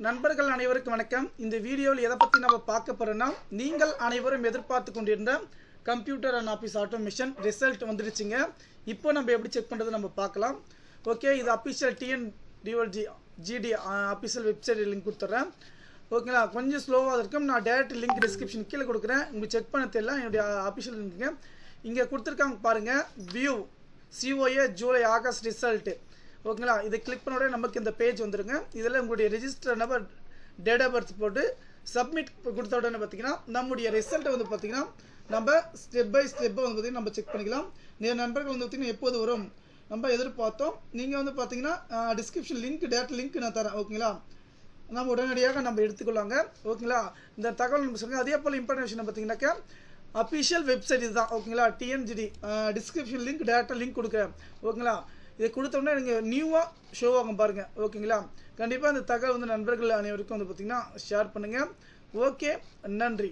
நண்பர்கள் அனைவருக்கும் வணக்கம். இந்த வீடியோவில் எதை பற்றி நம்ம பார்க்க போகிறோன்னா, நீங்கள் அனைவரும் எதிர்பார்த்து கொண்டிருந்த computer and office automation result வந்துருச்சுங்க. இப்போ நம்ம எப்படி செக் பண்ணுறது நம்ம பார்க்கலாம். ஓகே, இது official TNDOLGD official website link கொடுத்துட்றேன். ஓகேங்களா, கொஞ்சம் ஸ்லோவாக இருக்கும். நான் டேரக்ட் லிங்க் டிஸ்கிரிப்ஷன் கீழே கொடுக்குறேன். உங்களுக்கு செக் பண்ண தெரியல, என்னுடைய அஃபிஷியல் லிங்க்குங்க. இங்கே கொடுத்துருக்காங்க பாருங்கள், view COA July August result. ஓகேங்களா, இதை கிளிக் பண்ண உடனே நமக்கு இந்த பேஜ் வந்துருங்க. இதில் உங்களுடைய register number, date of birth போட்டு சப்மிட் கொடுத்த உடனே பார்த்தீங்கன்னா நம்முடைய ரிசல்ட்டை வந்து பார்த்தீங்கன்னா நம்ம ஸ்டெப் பை ஸ்டெப்பை வந்து பார்த்தீங்கன்னா நம்ம செக் பண்ணிக்கலாம். நண்பர்கள் வந்து பார்த்தீங்கன்னா எப்போது வரும் நம்ம எதிர்பார்த்தோம். நீங்கள் வந்து பார்த்தீங்கன்னா டிஸ்கிரிப்ஷன் லிங்க், டேரக்ட் லிங்க் நான் தரேன். ஓகேங்களா, நம்ம உடனடியாக நம்ம எடுத்துக்கொள்ளாங்க. ஓகேங்களா, இந்த தகவல் நம்ம சொல்லுங்கள். அதே போல் இன்ஃபர்மேஷன் பார்த்தீங்கன்னாக்கா அஃபிஷியல் வெப்சைட் இதுதான். ஓகேங்களா, TNGD டிஸ்கிரிப்ஷன் லிங்க், டேரக்டாக லிங்க் கொடுக்குறேன். ஓகேங்களா, இதை கொடுத்தோம்னா நீங்கள் நியூவாக ஷோ ஆகும் பாருங்கள். ஓகேங்களா, கண்டிப்பாக இந்த தகவல் வந்து நண்பர்கள் அனைவருக்கும் வந்து பார்த்திங்கன்னா ஷேர் பண்ணுங்கள். ஓகே, நன்றி.